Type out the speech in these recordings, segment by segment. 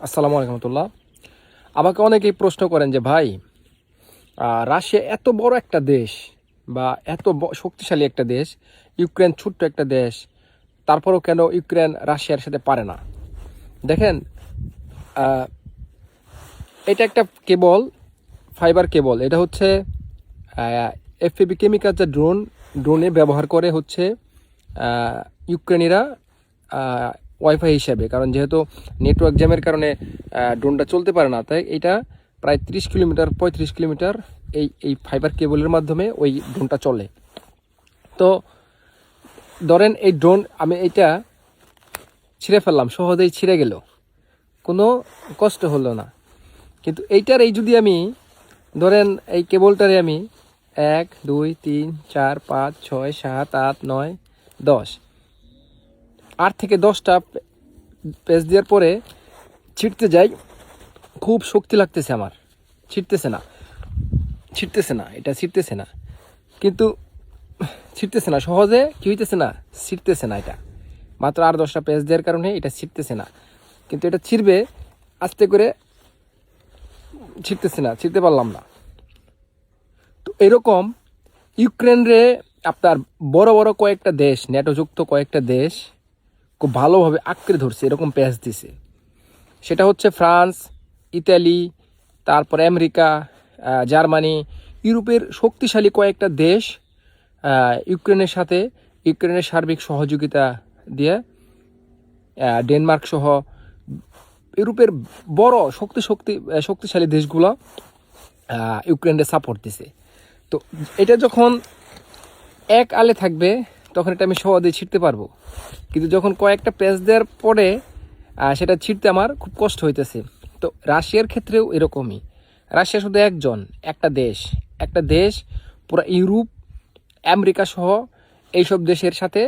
আসসালামু আলাইকুম রহমতুল্লাহ। আমাকে অনেকেই প্রশ্ন করেন যে ভাই, রাশিয়া এত বড় একটা দেশ বা এত শক্তিশালী একটা দেশ, ইউক্রেন ছোট্ট একটা দেশ, তারপরেও কেন ইউক্রেন রাশিয়ার সাথে পারে না? দেখেন, আহ, এটা একটা কেবল, ফাইবার কেবল। এটা হচ্ছে এফপিবি কেমিক্যাল, যে ড্রোনে ব্যবহার করে হচ্ছে ইউক্রেনিরা ওয়াইফাই হিসাবে। কারণ যেহেতু নেটওয়ার্ক জ্যামের কারণে ড্রোনটা চলতে পারে না, তাই এটা প্রায় 30 কিলোমিটার 35 কিলোমিটার এই ফাইবার কেবলের মাধ্যমে ওই ড্রোনটা চলে। তো ধরেন এই ড্রোন আমি এইটা ছিঁড়ে ফেললাম, সহজেই ছিঁড়ে গেল, কোনো কষ্ট হলো না। কিন্তু এইটার যদি আমি ধরেন এই কেবলটারে আমি 1 2 3 4 5 6 7 8 9 10 8 থেকে 10টা পেজ দেওয়ার পরে ছিঁড়তে যাই, খুব শক্তি লাগতেছে আমার, ছিঁড়তেছে না, এটা ছিঁড়তেছে না। কিন্তু ছিঁড়তেছে না, সহজে কি হইতেছে না, ছিঁড়তেছে না। এটা মাত্র 8-10টা পেজ দেওয়ার কারণে এটা ছিঁড়তেছে না। কিন্তু এটা ছিঁড়বে, আস্তে করে ছিঁড়তে পারলাম না। তো এরকম ইউক্রেনরে আপনার বড় বড় কয়েকটা দেশ, নেটোযুক্ত কয়েকটা দেশ খুব ভালোভাবে আঁকড়ে ধরছে, এরকম প্যাচ দিছে। সেটা হচ্ছে ফ্রান্স, ইতালি, তারপর আমেরিকা, জার্মানি, ইউরোপের শক্তিশালী কয়েকটা দেশ ইউক্রেনের সার্বিক সহযোগিতা দিয়ে, ডেনমার্ক সহ ইউরোপের বড় শক্তিশালী দেশগুলো ইউক্রেনকে সাপোর্ট দিছে। তো এটা যখন এক আলে থাকবে তখন এটা আমি সহজেই ছিঁড়তে পারবো। কিন্তু যখন কয়েকটা প্যাচ দেওয়ার পরে সেটা ছিঁড়তে আমার খুব কষ্ট হইতেছে। তো রাশিয়ার ক্ষেত্রেও এরকমই। রাশিয়া শুধু একটা দেশ পুরো ইউরোপ, আমেরিকা সহ এইসব দেশের সাথে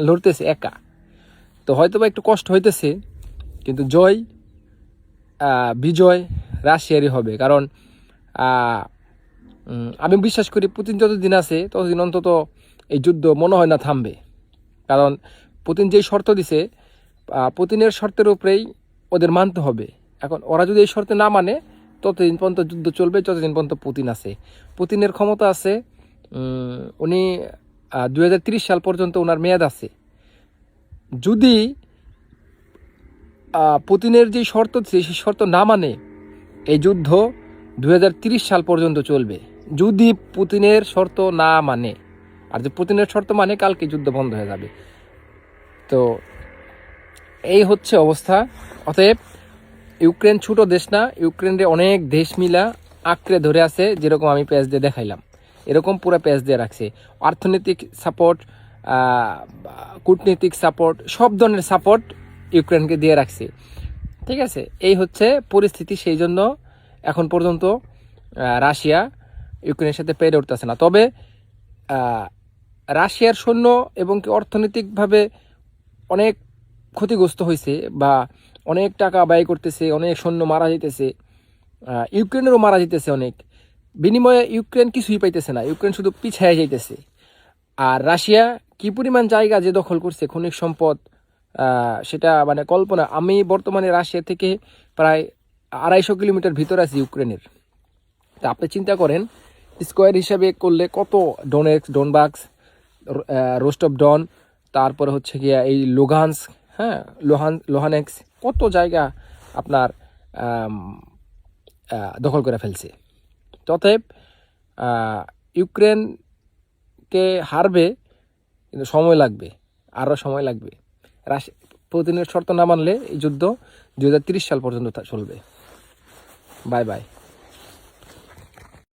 লড়তেছে একা। তো হয়তো বা একটু কষ্ট হইতেছে, কিন্তু বিজয় রাশিয়ারই হবে। কারণ আমি বিশ্বাস করি পুতিন যতদিন আছে ততদিন অন্তত এই যুদ্ধ মনে হয় না থামবে। কারণ পুতিন যেই শর্ত দিছে, পুতিনের শর্তের উপরেই ওদের মানতে হবে। এখন ওরা যদি এই শর্তে না মানে, ততদিন পর্যন্ত যুদ্ধ চলবে, যতদিন পর্যন্ত পুতিন আছে। পুতিনের ক্ষমতা আছে, উনি 2030 সাল পর্যন্ত ওনার মেয়াদ আছে। যদি পুতিনের যে শর্ত সেই শর্ত না মানে, এই যুদ্ধ 2030 সাল পর্যন্ত চলবে, যদি পুতিনের শর্ত না মানে। আর যে পুতিনের শর্ত মানে, কালকে যুদ্ধ বন্ধ হয়ে যাবে। তো এই হচ্ছে অবস্থা। অতএব ইউক্রেন ছোট দেশ না, ইউক্রেনের অনেক দেশ মিলা আঁকড়ে ধরে আছে। যেরকম আমি পেজ দিয়ে দেখাইলাম, এরকম পুরো পেজ দিয়ে রাখছে। অর্থনৈতিক সাপোর্ট, কূটনৈতিক সাপোর্ট, সব ধরনের সাপোর্ট ইউক্রেনকে দিয়ে রাখছে। ঠিক আছে, এই হচ্ছে পরিস্থিতি। সেই জন্য এখন পর্যন্ত রাশিয়া ইউক্রেনের সাথে পেরে উঠতেছে না। তবে রাশিয়ার সৈন্য এবং কি অর্থনৈতিকভাবে অনেক ক্ষতিগ্রস্ত হয়েছে, বা অনেক টাকা ব্যয় করতেছে, অনেক সৈন্য মারা যেতেছে, ইউক্রেনেরও মারা যেতেছে অনেক। বিনিময়ে ইউক্রেন কিছুই পাইতেছে না, ইউক্রেন শুধু পিছায় যাইতেছে। আর রাশিয়া কি পরিমাণ জায়গা যে দখল করছে, খনিজ সম্পদ, সেটা মানে কল্পনা। আমি বর্তমানে রাশিয়া থেকে প্রায় 250 কিলোমিটার ভিতরে আছি ইউক্রেনের। তা আপনি চিন্তা করেন, স্কোয়ার হিসাবে করলে কত, ডোনবাক্স, রোস্টভ ডন, তারপরে হচ্ছে গিয়া এই লুগান্স্ক, হ্যাঁ, লোহানেক্স, কত জায়গা আপনার দখল করে ফেলছে। অতএব ইউক্রেনকে হারবে, কিন্তু সময় লাগবে, আরও সময় লাগবে। পুতিনের শর্ত না মানলে এই যুদ্ধ 2030 সাল পর্যন্ত চলবে। Bye bye.